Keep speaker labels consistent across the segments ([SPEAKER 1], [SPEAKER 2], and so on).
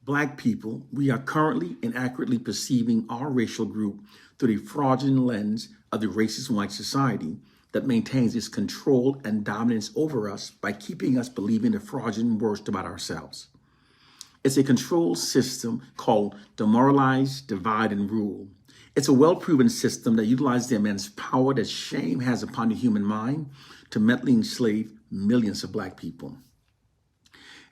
[SPEAKER 1] Black people, we are currently inaccurately perceiving our racial group through the fraudulent lens of the racist white society that maintains its control and dominance over us by keeping us believing the fraudulent worst about ourselves. It's a control system called demoralize, divide, and rule. It's a well-proven system that utilizes the immense power that shame has upon the human mind to mentally enslave millions of Black people.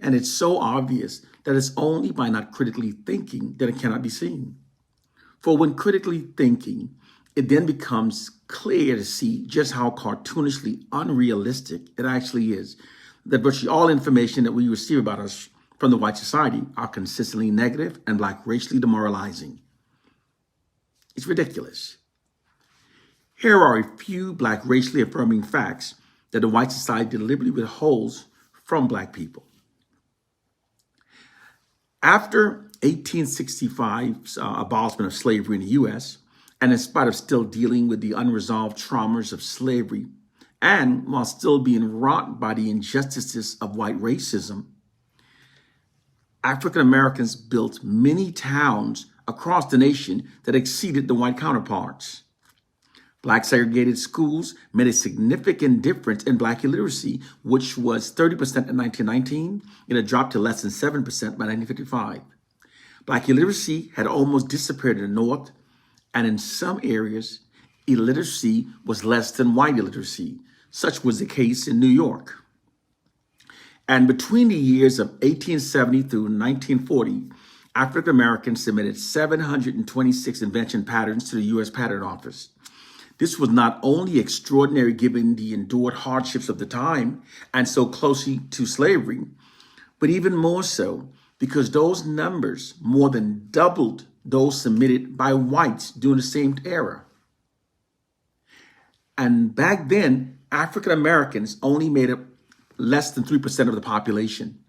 [SPEAKER 1] And it's so obvious that it's only by not critically thinking that it cannot be seen. For when critically thinking, it then becomes clear to see just how cartoonishly unrealistic it actually is, that virtually all information that we receive about us from the white society are consistently negative and Black racially demoralizing. It's ridiculous. Here are a few Black racially affirming facts that the white society deliberately withholds from Black people. After 1865's abolishment of slavery in the U.S., and in spite of still dealing with the unresolved traumas of slavery, and while still being wrought by the injustices of white racism, African Americans built many towns across the nation that exceeded the white counterparts. Black segregated schools made a significant difference in Black illiteracy, which was 30% in 1919. It had dropped to less than 7% by 1955. Black illiteracy had almost disappeared in the North, and in some areas, illiteracy was less than white illiteracy. Such was the case in New York. And between the years of 1870 through 1940, African Americans submitted 726 invention patterns to the U.S. Patent Office. This was not only extraordinary given the endured hardships of the time and so closely to slavery, but even more so because those numbers more than doubled those submitted by whites during the same era. And back then, African Americans only made up less than 3% of the population.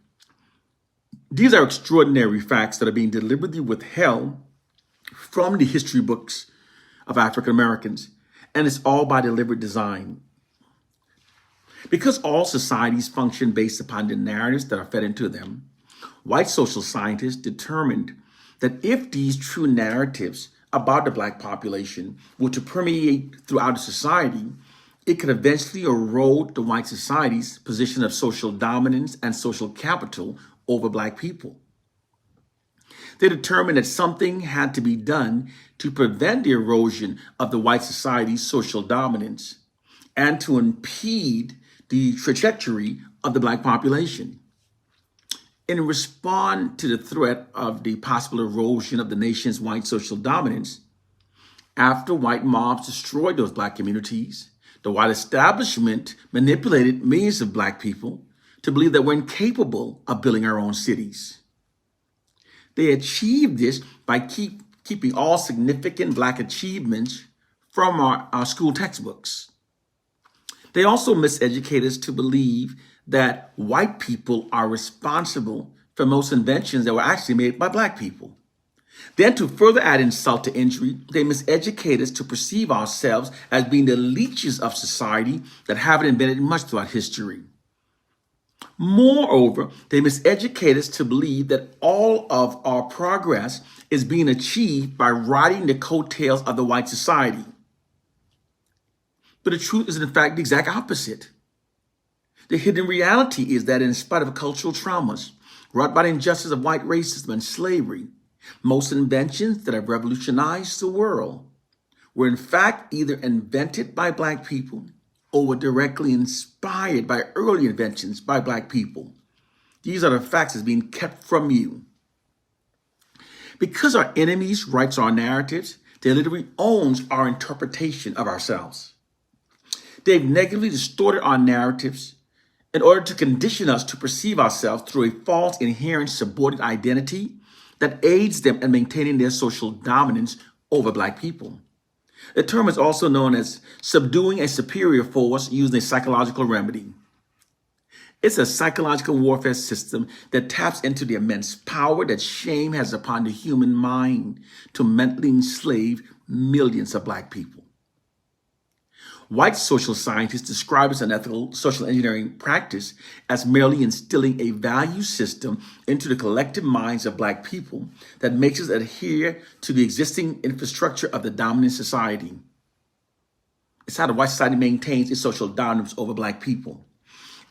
[SPEAKER 1] These are extraordinary facts that are being deliberately withheld from the history books of African Americans. And it's all by deliberate design. Because all societies function based upon the narratives that are fed into them, white social scientists determined that if these true narratives about the Black population were to permeate throughout the society, it could eventually erode the white society's position of social dominance and social capital over Black people. They determined that something had to be done to prevent the erosion of the white society's social dominance and to impede the trajectory of the Black population. In response to the threat of the possible erosion of the nation's white social dominance, after white mobs destroyed those Black communities, the white establishment manipulated millions of Black people to believe that we're incapable of building our own cities. They achieved this by keeping all significant Black achievements from our school textbooks. They also miseducate us to believe that white people are responsible for most inventions that were actually made by Black people. Then, to further add insult to injury, they miseducate us to perceive ourselves as being the leeches of society that haven't invented much throughout history. Moreover, they miseducate us to believe that all of our progress is being achieved by riding the coattails of the white society. But the truth is, in fact, the exact opposite. The hidden reality is that in spite of cultural traumas wrought by the injustice of white racism and slavery, most inventions that have revolutionized the world were in fact either invented by Black people or were directly inspired by early inventions by Black people. These are the facts that's being kept from you. Because our enemies write our narratives, they literally owns our interpretation of ourselves. They've negatively distorted our narratives in order to condition us to perceive ourselves through a false, inherent, subordinate identity that aids them in maintaining their social dominance over Black people. The term is also known as subduing a superior force using a psychological remedy. It's a psychological warfare system that taps into the immense power that shame has upon the human mind to mentally enslave millions of Black people. White social scientists describe this unethical social engineering practice as merely instilling a value system into the collective minds of Black people that makes us adhere to the existing infrastructure of the dominant society. It's how the white society maintains its social dominance over Black people.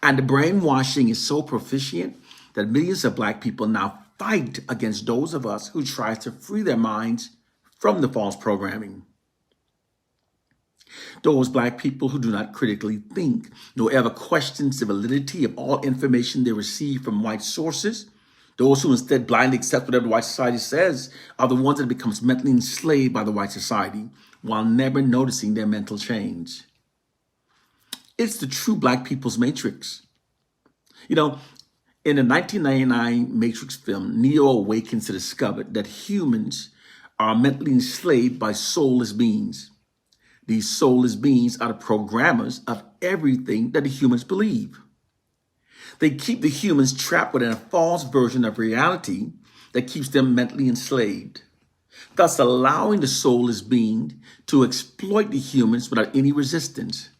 [SPEAKER 1] And the brainwashing is so proficient that millions of Black people now fight against those of us who try to free their minds from the false programming. Those Black people who do not critically think, nor ever question the validity of all information they receive from white sources, those who instead blindly accept whatever white society says, are the ones that becomes mentally enslaved by the white society while never noticing their mental change. It's the true Black people's matrix. You know, in the 1999 Matrix film, Neo awakens to discover that humans are mentally enslaved by soulless beings. These soulless beings are the programmers of everything that the humans believe. They keep the humans trapped within a false version of reality that keeps them mentally enslaved, thus allowing the soulless being to exploit the humans without any resistance.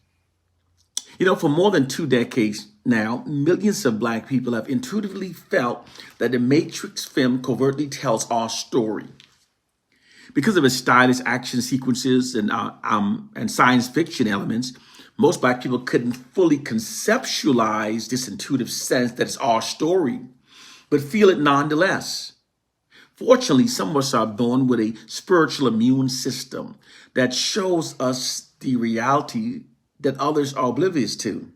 [SPEAKER 1] You know, for more than 2 decades now, millions of Black people have intuitively felt that the Matrix film covertly tells our story. Because of its stylish action sequences and science fiction elements, most Black people couldn't fully conceptualize this intuitive sense that it's our story, but feel it nonetheless. Fortunately, some of us are born with a spiritual immune system that shows us the reality that others are oblivious to.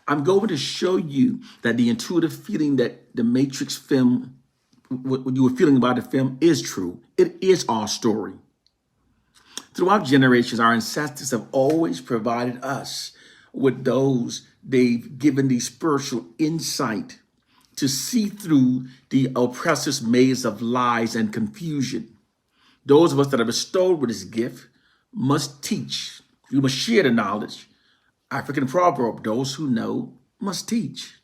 [SPEAKER 1] I'm going to show you that the intuitive feeling that the Matrix film, what you were feeling about the film, is true. It is our story. Throughout generations, our ancestors have always provided us with those they've given the spiritual insight to see through the oppressor's maze of lies and confusion. Those of us that are bestowed with this gift must teach. We must share the knowledge. African proverb, those who know must teach.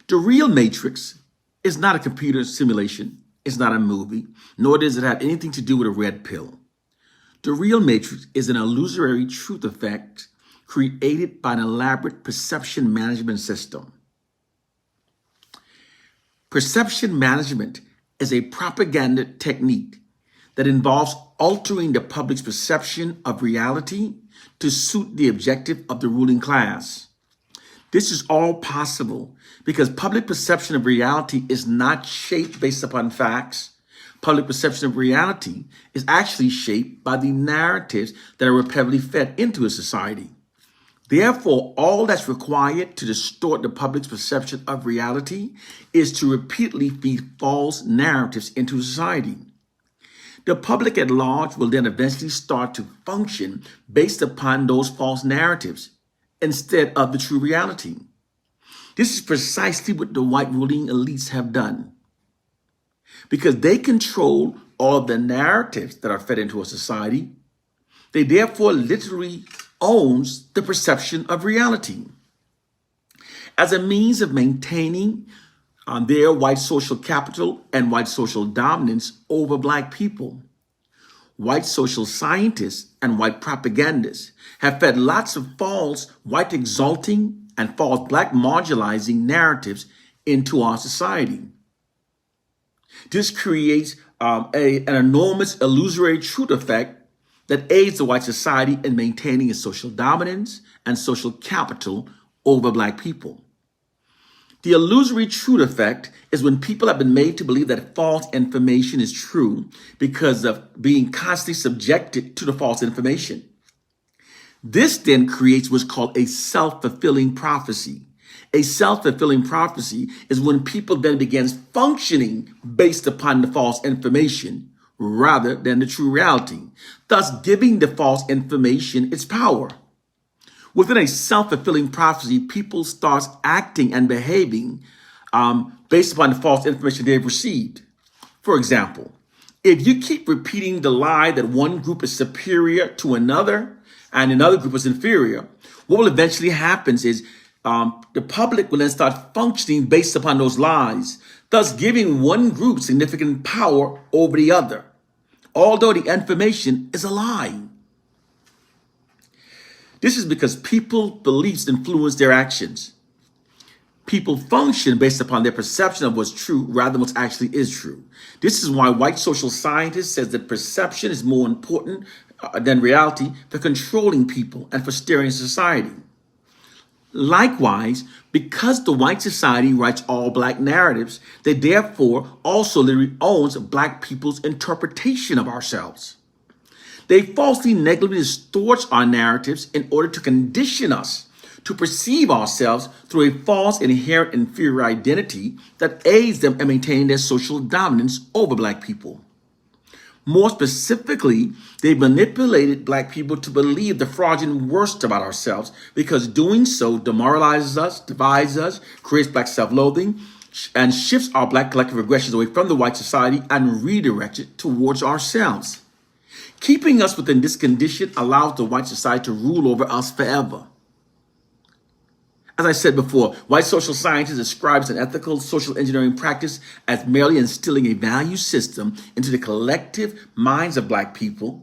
[SPEAKER 1] The real Matrix is not a computer simulation. It's not a movie, nor does it have anything to do with a red pill. The real Matrix is an illusory truth effect created by an elaborate perception management system. Perception management is a propaganda technique that involves altering the public's perception of reality to suit the objective of the ruling class. This is all possible because public perception of reality is not shaped based upon facts. Public perception of reality is actually shaped by the narratives that are repeatedly fed into a society. Therefore, all that's required to distort the public's perception of reality is to repeatedly feed false narratives into society. The public at large will then eventually start to function based upon those false narratives instead of the true reality. This is precisely what the white ruling elites have done. Because they control all of the narratives that are fed into a society, they therefore literally owns the perception of reality. As a means of maintaining their white social capital and white social dominance over Black people, white social scientists and white propagandists have fed lots of false white exalting and false Black marginalizing narratives into our society. This creates an enormous illusory truth effect that aids the white society in maintaining its social dominance and social capital over Black people. The illusory truth effect is when people have been made to believe that false information is true because of being constantly subjected to the false information. This then creates what's called a self-fulfilling prophecy. A self-fulfilling prophecy is when people then begin functioning based upon the false information rather than the true reality, thus giving the false information its power. Within a self-fulfilling prophecy, people start acting and behaving based upon the false information they've received. For example, if you keep repeating the lie that one group is superior to another and another group is inferior, what will eventually happen is the public will then start functioning based upon those lies, thus giving one group significant power over the other, although the information is a lie. This is because people's beliefs influence their actions. People function based upon their perception of what's true rather than what actually is true. This is why white social scientists says that perception is more important than reality for controlling people and for steering society. Likewise, because the white society writes all black narratives, they therefore also literally owns black people's interpretation of ourselves. They falsely negligibly distort our narratives in order to condition us to perceive ourselves through a false inherent inferior identity that aids them in maintaining their social dominance over black people. More specifically, they manipulated black people to believe the fraudulent worst about ourselves because doing so demoralizes us, divides us, creates black self-loathing, and shifts our black collective aggressions away from the white society and redirects it towards ourselves. Keeping us within this condition allows the white society to rule over us forever. As I said before, white social scientists describes an ethical social engineering practice as merely instilling a value system into the collective minds of black people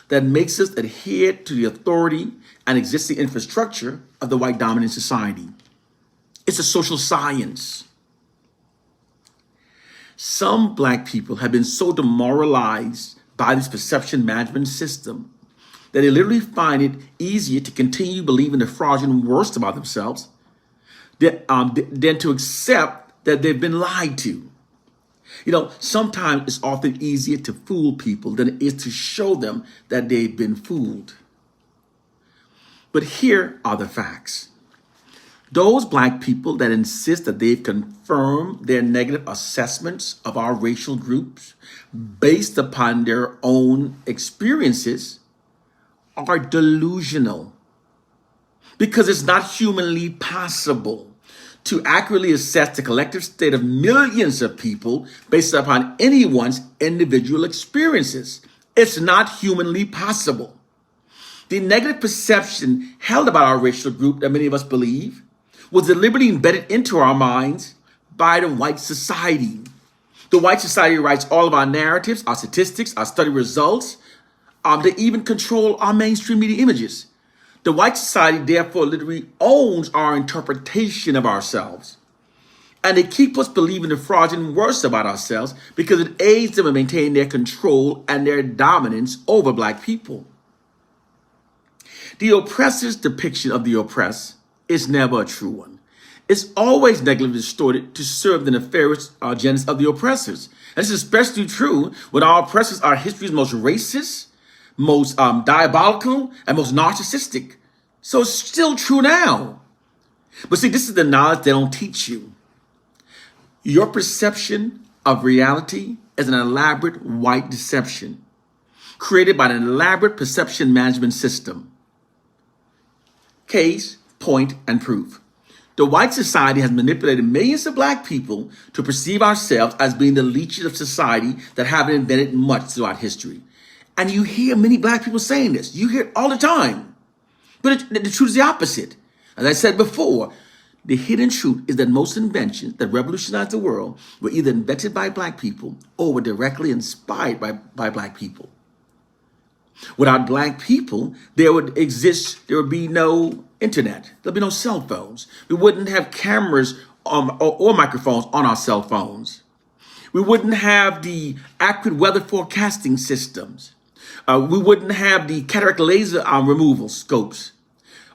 [SPEAKER 1] that makes us adhere to the authority and existing infrastructure of the white dominant society. It's a social science. Some black people have been so demoralized by this perception management system that they literally find it easier to continue believing the fraudulent worst about themselves than to accept that they've been lied to. You know, sometimes it's often easier to fool people than it is to show them that they've been fooled. But here are the facts. Those black people that insist that they've confirmed their negative assessments of our racial groups based upon their own experiences are delusional, because it's not humanly possible to accurately assess the collective state of millions of people based upon anyone's individual experiences. It's not humanly possible. The negative perception held about our racial group that many of us believe was deliberately embedded into our minds by the white society. The white society writes all of our narratives, our statistics, our study results. They even control our mainstream media images. The white society therefore literally owns our interpretation of ourselves. And they keep us believing the fraudulent worst about ourselves because it aids them in maintaining their control and their dominance over black people. The oppressor's depiction of the oppressed is never a true one. It's always negligibly distorted to serve the nefarious agendas of the oppressors. And this is especially true when our oppressors are history's most racist, most diabolical, and most narcissistic. So it's still true now. But see, this is the knowledge they don't teach you. Your perception of reality is an elaborate white deception created by an elaborate perception management system. Case, point, and proof. The white society has manipulated millions of black people to perceive ourselves as being the leeches of society that haven't invented much throughout history. And you hear many black people saying this. You hear it all the time. But the truth is the opposite. As I said before, the hidden truth is that most inventions that revolutionized the world were either invented by black people or were directly inspired by black people. Without black people, there would be no internet. There'd be no cell phones. We wouldn't have cameras or microphones on our cell phones. We wouldn't have the accurate weather forecasting systems. We wouldn't have the cataract laser removal scopes.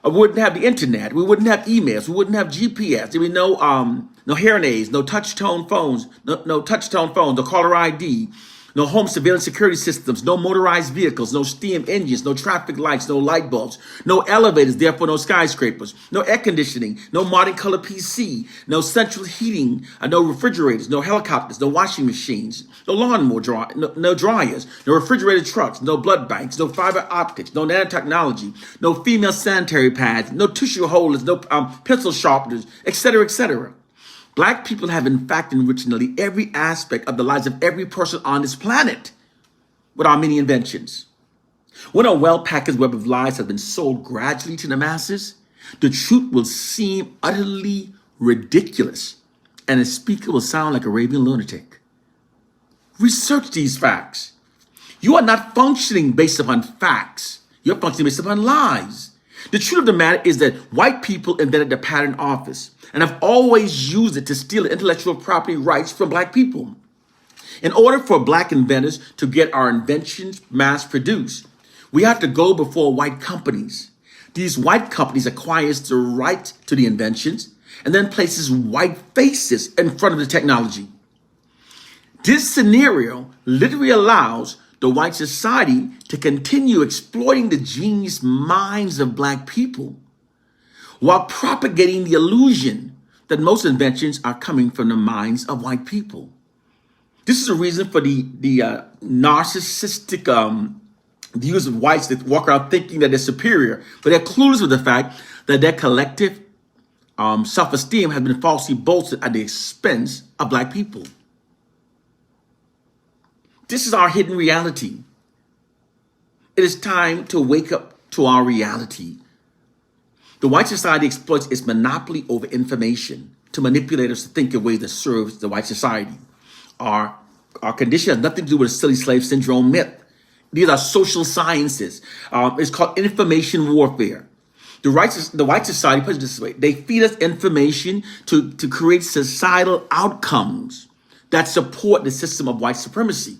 [SPEAKER 1] We wouldn't have the internet. We wouldn't have emails. We wouldn't have GPS. There'd be no hearing aids, no touch-tone phones, no touch-tone phones, no caller ID, no home surveillance security systems, no motorized vehicles, no steam engines, no traffic lights, no light bulbs, no elevators, therefore no skyscrapers, no air conditioning, no modern color PC, no central heating, no refrigerators, no helicopters, no washing machines, no lawnmower no dryers, no refrigerated trucks, no blood banks, no fiber optics, no nanotechnology, no female sanitary pads, no tissue holders, no pencil sharpeners, etc., etc. Black people have in fact enriched nearly every aspect of the lives of every person on this planet with our many inventions. When a well-packaged web of lies has been sold gradually to the masses, the truth will seem utterly ridiculous and the speaker will sound like a raving lunatic. Research these facts. You are not functioning based upon facts. You're functioning based upon lies. The truth of the matter is that white people invented the patent office and have always used it to steal intellectual property rights from black people. In order for black inventors to get our inventions mass produced, we have to go before white companies. These white companies acquires the right to the inventions and then places white faces in front of the technology. This scenario literally allows the white society to continue exploiting the genius minds of black people while propagating the illusion that most inventions are coming from the minds of white people. This is a reason for the narcissistic views of whites that walk around thinking that they're superior, but they're clueless with the fact that their collective self-esteem has been falsely bolstered at the expense of black people. This is our hidden reality. It is time to wake up to our reality. The white society exploits its monopoly over information to manipulate us to think in ways that serves the white society. Our condition has nothing to do with a silly slave syndrome myth. These are social sciences. It's called information warfare. The white society, put it this way, they feed us information to create societal outcomes that support the system of white supremacy.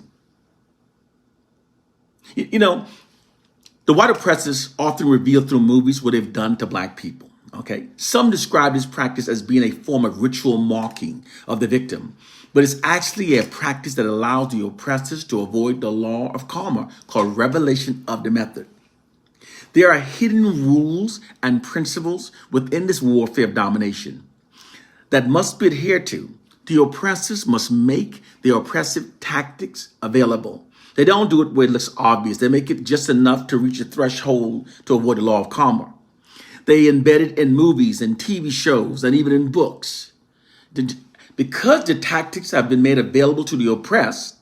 [SPEAKER 1] You know, the white oppressors often reveal through movies what they've done to black people. Okay, some describe this practice as being a form of ritual marking of the victim, but it's actually a practice that allows the oppressors to avoid the law of karma, called revelation of the method. There are hidden rules and principles within this warfare of domination that must be adhered to. The oppressors must make their oppressive tactics available. They don't do it where it looks obvious. They make it just enough to reach a threshold to avoid the law of karma. They embed it in movies and TV shows and even in books. Because the tactics have been made available to the oppressed,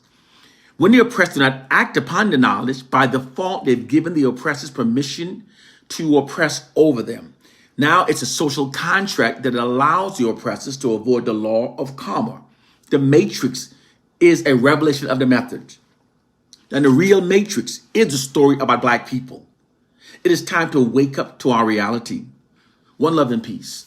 [SPEAKER 1] when the oppressed do not act upon the knowledge, by default, they've given the oppressors permission to oppress over them. Now it's a social contract that allows the oppressors to avoid the law of karma. The matrix is a revelation of the method. And the real matrix is the story about black people. It is time to wake up to our reality. One love and peace.